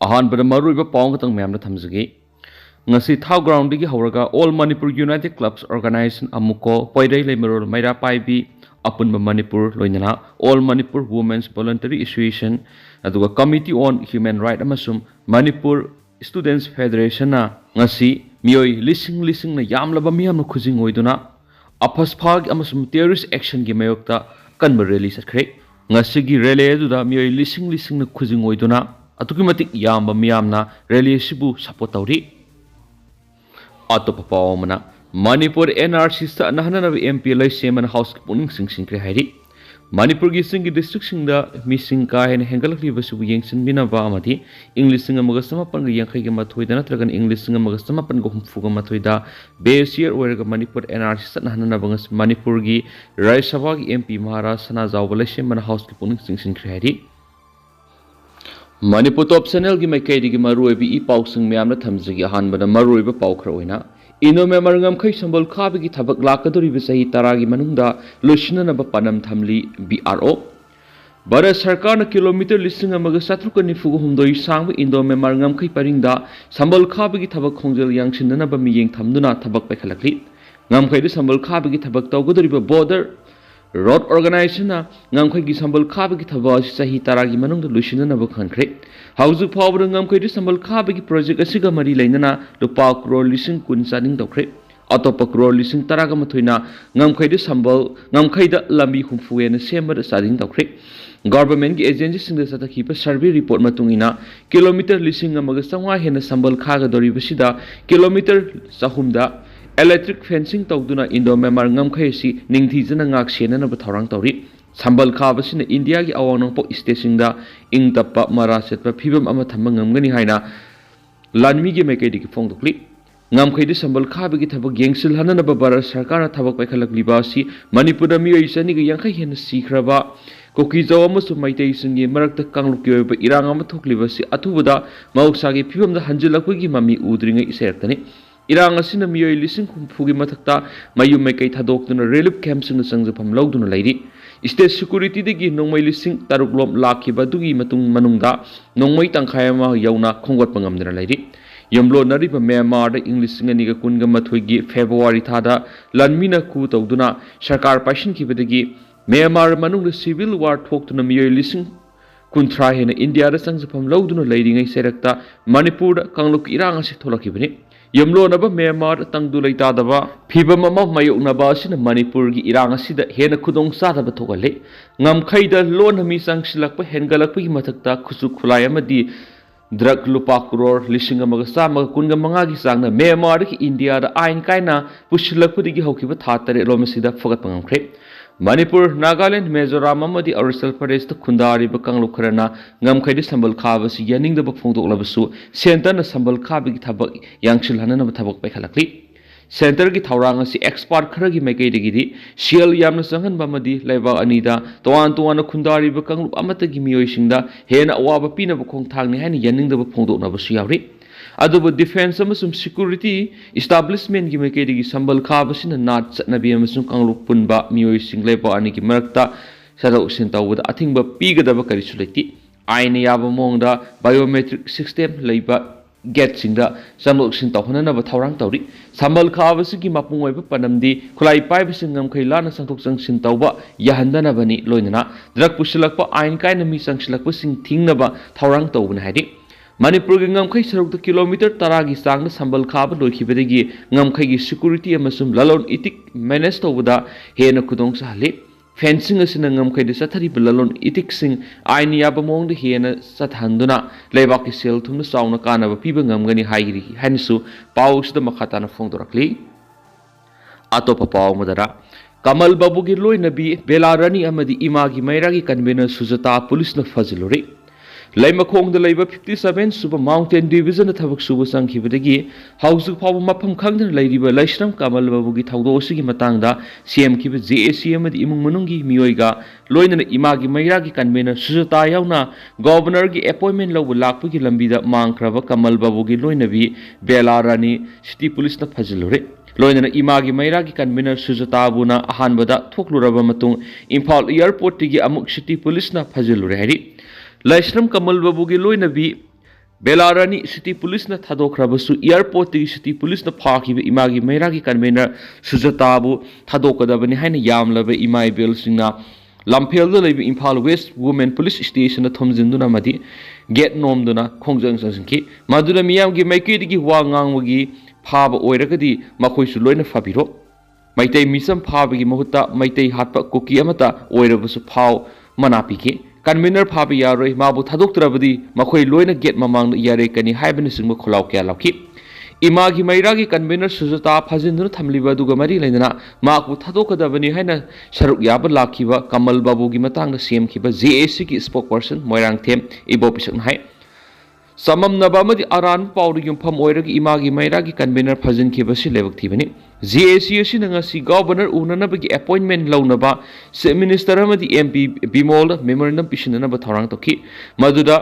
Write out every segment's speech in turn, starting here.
अहानबद मरुइब पाव खतंग मैम थमजगे ngasi thau ground digi horaga all manipur united clubs organization amuko poidai lemerol maira paibi apunba manipur loinana all manipur women's voluntary association aduga committee on human right amasum manipur students federation na ngasi mioi lising na yamlaba miyam na khujing oiduna aphas phag amasum terrorist action gi mayokta kanba rally sakhre ngasi gi rally aduda mioi lising na khujing oiduna atuki matik yamba miyam na rally sibu support tawri atop pawmana manipur nrc sta nahana mp lai seman house puning sing kre hairi manipur gi sing district sing da missing ka hen hengalakli basu yengsin bina ba amati english sing amaga samapan gi yankhai gi mathoi da natragan english sing amaga samapan go humfu ga mathoi da base year oirga manipur nrc sta nahana bangas manipur gi rai sabha gi mp maharaj sana jawba lai seman house ki puning sing kre hairi manipur top channel gi mai kaidi gi maroi bi i pausing myam na thamjigi hanbada maroi ba pau khra oina ino me marngam khai sambal khabi gi thabak lakadori bi sahi taragi manungda lushna na ba panam thamli bro bara sarkar na kilometer listing amaga satruka nifu humdoi sang indo me marngam khai paringda sambal khabi gi thabak khongjel yang chinna ba miyeng thamduna thabak pe khalakli ngam khai de sambal khabi gi thabak tawgodori ba border road organization na ngam khai gi sambal khabi gi thaba sahi taragi manungda lushna na ba khankhre hauzu phawr ngam khai de sambal khabi gi project asiga mari lainana lupa crore lising kun saning tawkhre atopa crore lising taraga mathoina ngam khai de sambal ngam khai da lambi humfuena semba da saning tawkhre government gi agency sing da satakhi pa survey report matungina kilometer lising amaga sangwa hena sambal khaga dori basida kilometer sahumda electric fencing tawduna indo memar ngam khai si ningthi jana ngak sena na ba thorang tawri sambal khabasina india gi awang po station da ing tappa mara setpa phibam ama thamma ngamgani haina lanmi gi mekai di phong dokli ngam khai di sambal khabi gi thabak yengsil hanana ba bar sarkar thabak pai khalak libasi manipur da mi oisani gi yankhai hen sikhraba koki jaw amasu maitei singi marakta kangluk gi ba irang ama thoklibasi athubada mauksa gi phibam da hanjilakwi gi mami udringai isektani irang asina mioi lising khumfugi mathakta mayum mekai thadokduna relief camp sing sangjapam lawduna lairi state security degi nongmai lising taruklom lakhiba dugi matung manungda nongmai tangkhai ma yauna khonggot pangamdra lairi yamlo nariba myanmar da english ngani ga kunga mathoi gi february thada lanmina ku tawduna sarkar pashin khibadagi myanmar manung civil war thoktuna mioi lising kunthra hena india da sangjapam lawduna lairi ngai serakta manipur da kangluk irang ase tholakibani yamlo naba myanmar tangdu leita daba phibam ama mayuk naba asina manipur gi irang asida hena khudong sa daba thogale ngam khaida lon hami sangsilak pa hengalak gi mathakta khusu khulai amadi drug lupa crore lising amaga sama kunga manga gi sangna myanmar gi india da ain kaina pushilak pudi gi hokiba tha tare lomsida fogat pangam khre manipur nagaland mizoram amadi arunachal pradesh ta khundari ba kangluk kharana ngam khaidi sambal khabasi yaning da ba phongdok labasu center na sambal khabi gi thabak yangsil hanana ba thabak pai khalakli center gi thawrang asi expert khara gi mekai de gi sial yamna sangan ba madi laiba anida toan khundari ba kangluk amata gi mioi singda hena awa ba pina ba khong thangni hani yaning da ba phongdok na ba su yawri adubu defense amasum security establishment gi mekai de gi sambal khabasina nat chatnabi amasum kangluk punba mioi singlai ba ani gi marakta sado sin tawda athingba pigadaba kari suleti aina yaba mongda biometric system leiba get singda samlok sin tawhana ba thawrang tawri sambal khabasi gi mapung oiba panamdi khulai pai bisingam khaila na sangthok sang sin tawba yahandana bani loinana drug pusilakpa ain kaina mi sangsilakpa sing thingna ba thawrang tawbna haidi manipur gi ngamkhai saruk kilometer taragi sang sambal khaba loikibadagi ngamkhai gi security amasum lalon itik manage tawda hena khudong sahale fencing asina ngamkhai de sathari lalon itik sing aini yaba mong de hena sathanduna leibak ki sel thumna sauna kana ba piba ngamgani hairi hansu paus da makhatana phongdorakli atopa paw madara kamal babu gi loi nabi belarani amadi ima gi maira gi convener sujata police na fazilori Laimakong da laiba 57 suba mountain division da thabak suba sangkhibadagi hausu phaw mafam khangdana lairiba laisram kamal babu gi thawdo sigi matangda cm khiba JACM di imung manungi miyoiga loinana imagi maira gi convener sujata yauna governor gi appointment lobu lakpu gi lambida mangkraba kamal babu gi loinabi belarani city police na phajilore loinana imagi maira gi convener sujata buna ahanbada thokluraba matung imphal airport gi amuk city police na phajilore hari Laisram Kamal Babu gi loinabi बेलारानी city police न थादोखरबसु airport की city police न फाखिब इमागी मैरागी convener सुजताबु थादोकदबनि हाइन यामलबे इमाई बेलसिंगना लम्फेल लेब Imphal west women police station थोमजिंदुना मदि गेट नोमदुना खोंजंग संसंखि मदुना मियामगी मैकेदिगी वा ngangbगी फाब ओइरगदी मखोइसु लोइना फाबिरो मैतै मिसम फाबगी महुत्ता मैतै हातपा कुकी अमता ओइरबसु फाव मनापिके कन्वीनर फाब यारोय माबु थादोक्तरबदी मखोइ लोइना गेट ममांग यारे कनी हाइबनि सिंगबो खुलाव क्या लाखि इमागी मैरागी कन्वीनर सुजता फाजिंदुना थमलिबा दुगा मरी लेना माकु थादोकदबनि हाइना सरुक याब लाखिबा कमल बाबूगी मतंग सेमखिबा जेएसी की स्पोकपर्सन मोइरांग थेम इबो पिसक हाइ सममनबा अमदि अरान पाउर युमफम ओइरगी इमागी मैरागी कन्वीनर फाजिनखिबसि लेबक थीबनि जेएसी असिना ngasi गवर्नर उननबगी अपॉइंटमेंट लौनबा चीफ मिनिस्टर अमदि एमपी बिमोल मेमोरेंडम पिसिननबा थौरांग तोखि मदुदा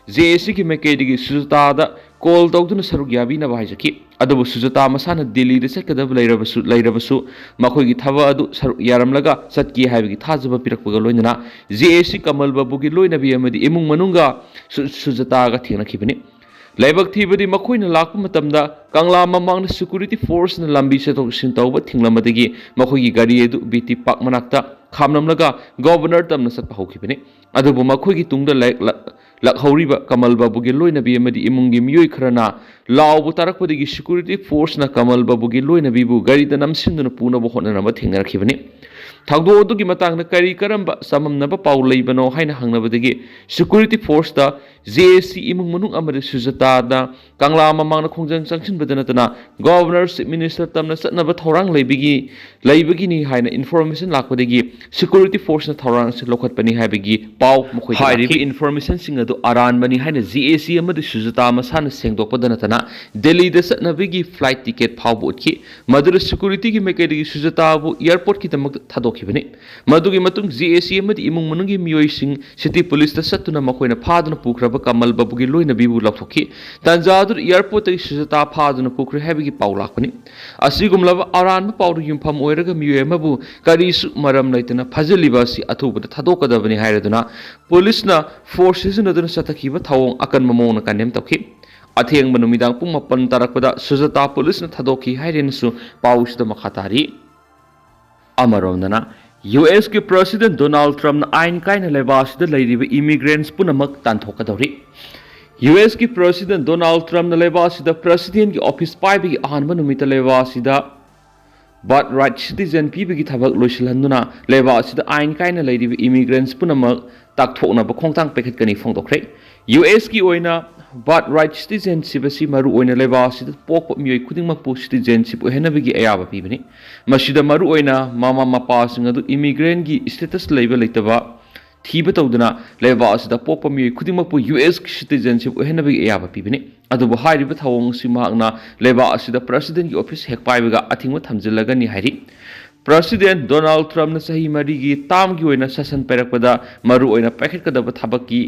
जेएसी की मैकेदिगी सुजतादा कॉल तौदुना सरुक याबिनबा हाइजखि अदुबु सुजता मसाना दिल्ली दे चकदब लैरबसु मखोइगी थबा अदु सरुक यारमलगा चटकी हाइबगी थाजबा पिरकपगा लोइनना जेएसी कमल बाबूगी लोइनबी अमदि इमुंग मनुंगा सुजतागा थेंगनखिबनि लाइबक थीबदी मखोइना लाकपा मतमदा कंगला ममांगना सिक्योरिटी फोर्स न लंबी चथोक सिन तौबा थिंगलमदगी मखोइगी गाड़ी अदु बीटी पाक मनाक्ता खामनमलगा गवर्नर तमना चटपा हौखिबनि अदुबु मखोइगी तुंगदा लखौरीबा कमल बाबूगी लोइनबी अमदि इमुंगी मियोइ खरना लावबु तारकपदगी सिक्योरिटी फोर्स न कमल बाबूगी लोइनबीबु गाड़ीदा नमसिंदुना पुनबो होननबा थेंगनखिबनि थागदोदुगी मतंगना करी करंबा सममनबा पाउ लैबनो हाइना हंगनबदगी सिक्योरिटी फोर्स दा जेएसी इमुंग मनुंग अमदि सुजतादा कंगला ममांगना खोंजंग संगसिनबदनतना गवर्नर चीफ मिनिस्टर तमना चटनबा थौरांग लैबगिनी हाइना इन्फॉर्मेशन लाखपदगी सिक्योरिटी फोर्स न थौरांग से लोखतपनि हाइबगी पाउ मखोइ हाइरिबि इन्फॉर्मेशन सिंग अदु अरानबनि हाइना जेएसी अमदि सुजता मसाना सेंगदोकपदनतना दिल्ली दा चटनबगी फ्लाइट टिकेट फाउ उठखि मदुर सिक्योरिटी की मैकेदगी सुजताबु एयरपोर्ट की दमक थादोखिबनि मदुगी मतुंग जेएसी अमदि इमुंग मनुंगी मियोइसिंग सिटी पुलिस दा सत्तुना मखोइना फादुना पुख्रबा कमल बाबूगी लोइनबीबु लौथोखि तंजादु एयरपोर्ट तै सुजता फादुना पुख्रे हाइबगी पाउ लाखपनि असिगुमलब अरान पाउ युमफम ओइरगा मियोइ अमबु करिसु मरम लैतना फजलिबा असि अथुबदा थादोकदबनि हाइरदुना पुलिसना फोर्स सिजनदुना चथखिबा थावोंग अकन ममोंना कनेम तौखि अथेंग नुमिदांग पुंग मपन तारकपदा सुजता पुलिसना थादोखि हाइरेनसु पाउसदा मखा तारि अमरोंदना यूएस के प्रेसिडेंट डोनाल्ड ट्रम्प आइन कायना लेबासिदा लैरिबा इमिग्रेंट्स पुनमक तांथोकदौरि यूएस की प्रेसिडेंट डोनाल्ड ट्रम्प लेबासिदा प्रेसिडेंट की ऑफिस पाइबगी अहानबा नुमिता लेबासिदा बर्थ राइट सिटीजन पीबगी थबक लोइसलहन्दुना लेबासिदा आइन कायना लैरिबा इमिग्रेंट्स पुनमक ताकथोकनबा खोंगतांग पेखतकनी फोंदोखरे यूएस की ओइना बर्थ राइट सिटीजनशिप असी मरु ओइना लेबासिदा पोक मियोइ खुदिंगमकपु सिटीजनशिप ओहेनबगी अयाबा पीबनी मसिदा मरु ओइना मामा मपासिंग अदु इमिग्रेंट की स्टेटस लैबा लैतबा थीबा तौदुना लेबासिदा पोक मियोइ खुदिंगमकपु यूएस की सिटीजनशिप ओहेनबगी अयाबा पीबनी अदुबु हाइरिबा थावोंग सिमागना लेबासिदा प्रेसिडेंट की ऑफिस हेक पाइबगा अथिंगवा थमजिलगनी हाइरि प्रेसिडेंट डोनाल्ड ट्रम्प सही मरीगी तामगी ओइना शासन पैरकपदा मरु ओइना पैखतकदबा थबककी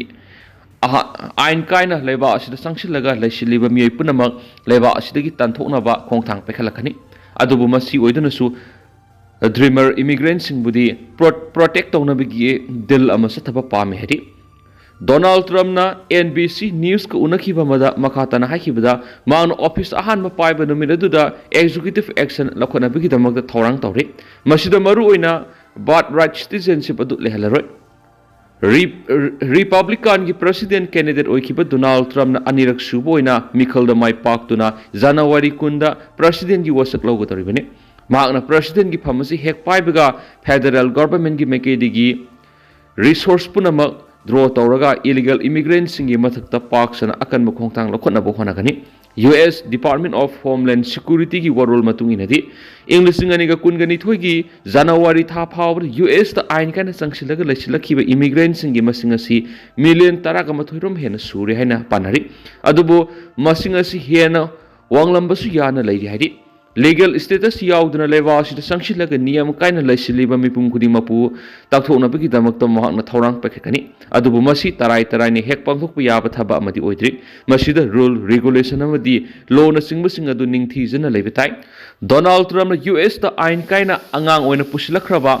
आइन कायना लेबा असिदा संगसिलगा लैसिलिबा मियोइ पुनमक लेबा असिदगी तांथोकनबा खोंगथांग पैखलकनी अदुबु मसी ओइदनसु ड्रीमर इमिग्रेंट सिंगबुदी प्रोटेक्ट तौनबगी दिल अमा सथबा पामे हरि डोनाल्ड ट्रम्पना एनबीसी न्यूज का उनखिबा मदा मखातना हाइखिबदा मांग ऑफिस अहान पाइबा नुमित अदुदा एग्जीक्यूटिव एक्शन लखनबगी दमक थौरांग तौरि मसिदा मरु ओइना बर्थ राइट सिटीजनशिप अदु लेहलरोय रिपब्लिकन की प्रेसिडेंट कैंडिडेट ओइखिबा डोनाल्ड ट्रम्प अनिरक सुबोइना मिखलदा माइ पाक्तुना जनवरी कुंदा प्रेसिडेंट की वसक लौगदरिबने मागना प्रेसिडेंट की फमसी हेक पाइबगा फेडरल गवर्नमेंट की मैकेदिगी रिसोर्स पुनमक ड्रॉ तौरगा इलीगल इमिग्रेंट सिंगी मथक्ता पाक्सना अकन खोंगतांग लखनबो होनागनी US Department of Homeland Security की वरोल मतुंगिनदी इंग लिसिंग अनिगा कुनगनिथोय की जनवरी था फाव यूएस ता आइन काना संगसिलगा लैसिलखिबा इमिग्रेंट सिंगी मसिंग असि मिलियन तरागा मथोइरोम हेना सूरे हैना पानरी अदुबो मसिंग असि हेना वांगलंबसु याना लैरि हाइदि लीगल स्टेटस याउदना लेबासिदा संगसिलगा नियम कायना लैसिलिबा मिपुम खुदिमपु ताकथोनबगी दमकता महकना थौरांग पैखकनी अदुबु मसि तराई तराइने हेक पांथोकपा याबा थबा अमदि ओइद्रि मसिदा रूल रेगुलेशन अमदि लोना सिंगबसिंग अदु निंगथीजना लैबा ताइ डोनाल्ड ट्रम्प यूएस ता आइन कायना अंगांग ओइना पुसिलखरबा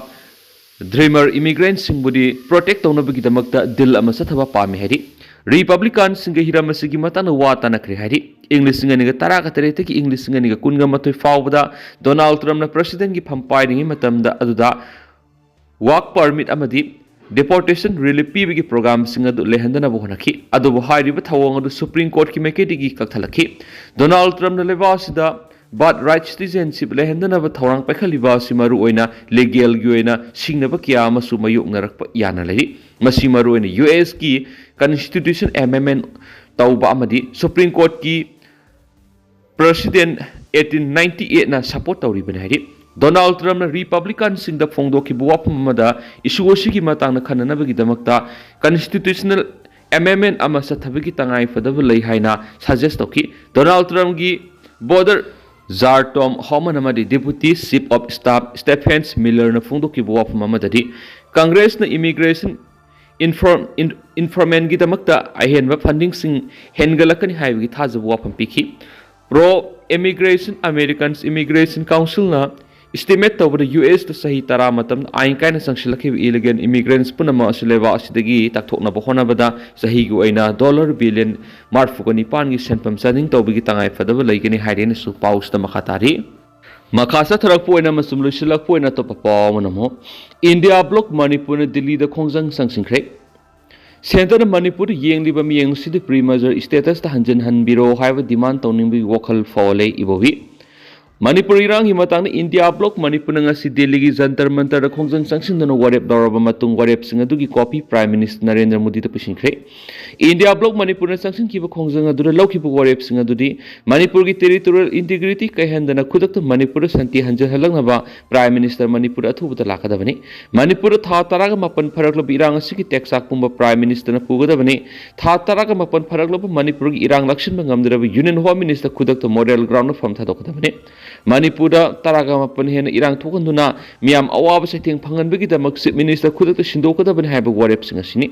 ड्रीमर इमिग्रेंट सिंगबुदी प्रोटेक्ट तौनबगी दमकता दिल अमा सथबा पामे हरि रिपब्लिकन सिंह हिरम असिगी मतन वा तनखरे हारि इंग्लिश सिंगनिगा तरा का तरेते की इंग्लिश सिंगनिगा कुनगा मथोय फावबदा डोनाल्ड ट्रम्प ना प्रेसिडेंट की फम पाइरिंग मतमदा अदुदा वर्क परमिट अमदी deportation relief pibigi program singa du lehendana bo honaki adu bo hairiba thawong adu supreme court ki mekedi gi kakhalaki Donald Trump na leba sida but right citizenship lehendana ba thawrang pakhaliba simaru oina legal gi oina singnaba kya amasu mayuk narakpa yana lari masi maru oina US ki constitution amendment tawba amadi supreme court ki president 1898 na support tawri banari Donald Trump na Republican sing da phongdo ki buwa phamada issue ki matang na khanana bagi damakta constitutional amendment ama sathabagi tangai fadab lei haina suggest toki Donald Trump gi border Czar Tom Homan amadi deputy chief of staff Stephen Miller na phongdo ki buwa phamada di Congress na immigration informant gi damakta ahen ba funding sing hengalakani haibagi thajabu wa pham pikhi pro immigration Americans Immigration Council na estimate to the US to sahi tara matam ain kaina sangsilakhi illegal immigrants punama asileba asidagi takthokna bohona bada sahi gu aina $1 billion marfukani pan gi senpam sading to bigi tangai fadaba laigani haiden su paus ta makhatari makasa tharak poina masum lusilak poina to papa manamo India block Manipur Delhi da khongjang sangsingkhre Center Manipur yengliba miyeng sidi pre-merger status ta hanjan hanbiro haiba demand tawning bi wakal fawle ibowi Manipur irang himatang India block Manipur nga si Delhi gi jantar mantar khongjang sangsin dono warep daraba matung warep singa dugi copy Prime Minister Narendra Modi ta pisingkhre India block Manipur na sangsin ki ba khongjang adura lawki bu warep singa dudi Manipur gi territorial integrity kai handana khudak ta Manipur santi hanjal halangna ba Prime Minister Manipur athu buta lakadabani Manipur tha taraga mapan pharaklo irang asigi texak pumba Prime Minister na pugadabani tha taraga mapan pharaklo Manipur gi irang lakshin bangamdra Union Home Minister khudak ta model ground from tha dokadabani Manipurda taraga mapan hen irang thukanduna miyam awaba saitheng phanganbagi damak chief minister khudakta sindokadabani haiba warep singa sini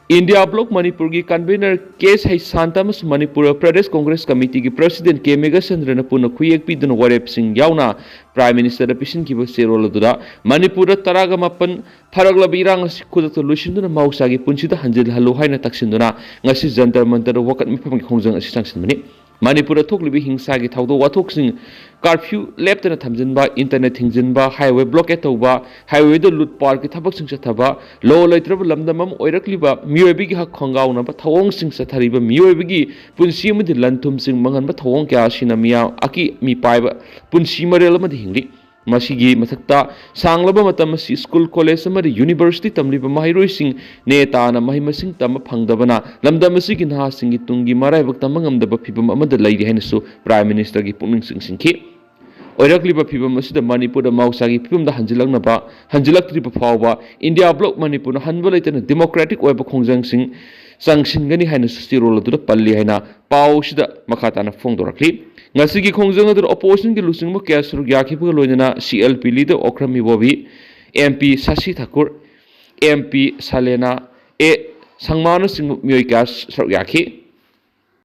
India block Manipur gi convener case hai santamas Manipur Pradesh Congress Committee gi president K Meghachandra na puna khuyek pi dun warep sing yauna prime minister pisin ki ba serol dura Manipur taraga mapan pharagla birang khudakta lusinduna mausa gi punsida hanjil halu haina taksinduna ngasi jantar mantar wakat mifam gi khongjang asi sangsinmani Manipur thoklibi hingsa gi thawdo wathok sing curfew leptana thamjinba internet thingjinba highway blockade tawba highway do lut park ki thabak sing chathaba law laitrab lamdamam oirakliba miyobi gi hak khongaw na ba thawong sing sathariba miyobi gi punsi mudi lanthum sing mangan ba thawong kya sinamia aki mi paiba punsi marel ma hingli masigi mathakta sanglaba matam si school college amari university tamliba mahiroi sing ne ta na mahimasing tam phangdabana lamdam asigi na singi tungi marai bak tamangam da phibam amada lairi hainasu prime minister gi pungning sing singki oirakliba phibam asida Manipur da mausagi phibam da hanjilakna ba hanjilaktriba fawba India block Manipur na hanba laitana democratic oiba khongjang sing sangsin gani hainasu sirol adu palli haina pau sida makhatana phongdorakli ngasigi khongjang adu opposition gi lusingmo kya sur gyakhi bu loinana CLP leader Okhrami Bobi MP Shashi Thakur MP Salena e sangmana sing myoy kya sur gyakhi